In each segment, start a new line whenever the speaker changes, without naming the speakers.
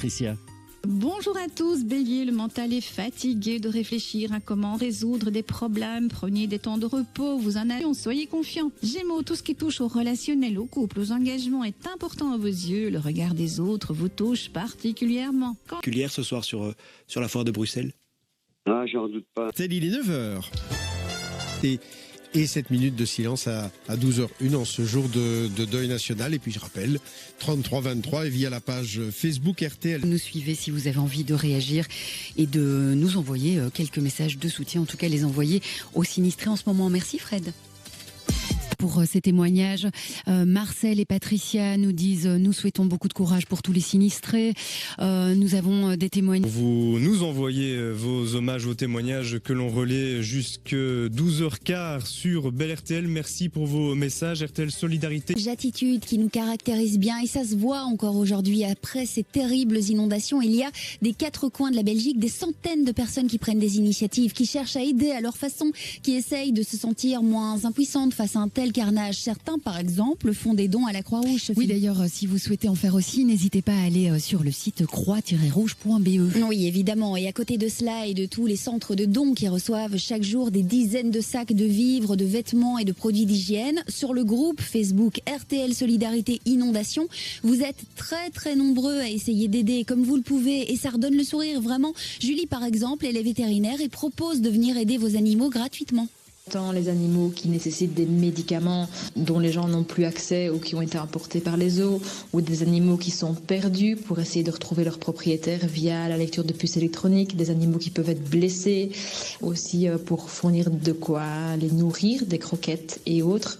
Tricia.
Bonjour à tous, Bélier, le mental est fatigué de réfléchir à comment résoudre des problèmes. Prenez des temps de repos, vous en avez, soyez confiants. Gémeaux, tout ce qui touche au relationnel, au couple, aux engagements est important à vos yeux. Le regard des autres vous touche particulièrement.
Particulière ce soir sur la foire de Bruxelles.
Ah, j'en doute pas.
Tel il est 9h. Et 7 minutes de silence à 12h01 en ce jour de deuil national. Et puis je rappelle, 3323 et via la page Facebook RTL.
Nous suivez si vous avez envie de réagir et de nous envoyer quelques messages de soutien, en tout cas les envoyer aux sinistrés en ce moment. Merci Fred. Pour ces témoignages, Marcel et Patricia nous disent nous souhaitons beaucoup de courage pour tous les sinistrés. Nous avons des témoignages.
Vous nous envoyez vos hommages, vos témoignages que l'on relaie jusque 12h15 sur Belle RTL. Merci pour vos messages. RTL Solidarité.
Attitude qui nous caractérise bien et ça se voit encore aujourd'hui après ces terribles inondations. Il y a des quatre coins de la Belgique des centaines de personnes qui prennent des initiatives, qui cherchent à aider à leur façon, qui essayent de se sentir moins impuissantes face à un tel carnage. Certains, par exemple, font des dons à la Croix-Rouge.
Oui, d'ailleurs, si vous souhaitez en faire aussi, n'hésitez pas à aller sur le site croix-rouge.be.
Oui, évidemment. Et à côté de cela et de tous les centres de dons qui reçoivent chaque jour des dizaines de sacs de vivres, de vêtements et de produits d'hygiène, sur le groupe Facebook RTL Solidarité Inondation, vous êtes très très nombreux à essayer d'aider comme vous le pouvez et ça redonne le sourire vraiment. Julie, par exemple, elle est vétérinaire et propose de venir aider vos animaux gratuitement.
Tant les animaux qui nécessitent des médicaments dont les gens n'ont plus accès ou qui ont été importés par les eaux, ou des animaux qui sont perdus pour essayer de retrouver leur propriétaire via la lecture de puces électroniques, des animaux qui peuvent être blessés, aussi pour fournir de quoi les nourrir, des croquettes et autres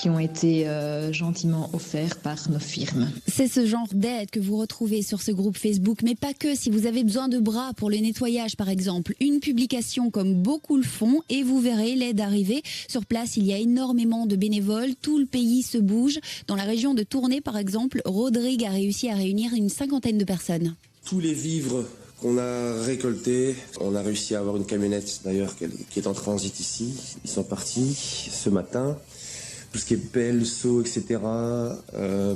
qui ont été gentiment offerts par nos firmes.
C'est ce genre d'aide que vous retrouvez sur ce groupe Facebook, mais pas que. Si vous avez besoin de bras pour le nettoyage par exemple, une publication comme beaucoup le font et vous verrez l'aide arriver. Sur place, il y a énormément de bénévoles. Tout le pays se bouge. Dans la région de Tournai, par exemple, Rodrigue a réussi à réunir une 50aine de personnes.
Tous les vivres qu'on a récoltés, on a réussi à avoir une camionnette d'ailleurs qui est en transit ici. Ils sont partis ce matin. Tout ce qui est pelle, seau, etc.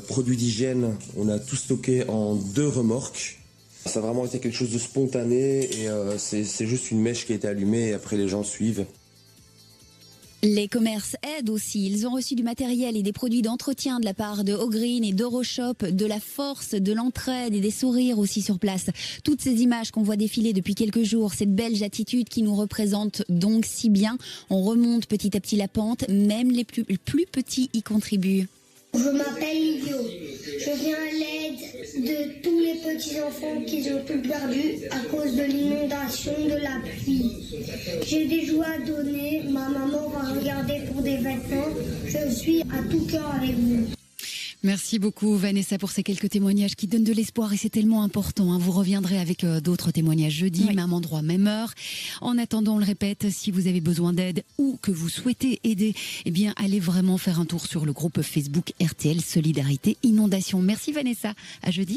Produits d'hygiène, on a tout stocké en 2 remorques. Ça a vraiment été quelque chose de spontané et c'est juste une mèche qui a été allumée et après les gens suivent.
Les commerces aident aussi. Ils ont reçu du matériel et des produits d'entretien de la part de Ogreen et d'Euroshop, de la force, de l'entraide et des sourires aussi sur place. Toutes ces images qu'on voit défiler depuis quelques jours, cette belge attitude qui nous représente donc si bien. On remonte petit à petit la pente, même les plus petits y contribuent.
Je m'appelle Livio. Je viens à l'aide de tous les petits-enfants qui ont tout perdu à cause de l'inondation, de la pluie. J'ai des jouets à donner. Ma maman va regarder pour des vêtements. Je suis à tout cœur avec vous.
Merci beaucoup Vanessa pour ces quelques témoignages qui donnent de l'espoir et c'est tellement important. Vous reviendrez avec d'autres témoignages jeudi, oui. Même endroit, même heure. En attendant, on le répète, si vous avez besoin d'aide ou que vous souhaitez aider, eh bien allez vraiment faire un tour sur le groupe Facebook RTL Solidarité Inondation. Merci Vanessa, à jeudi.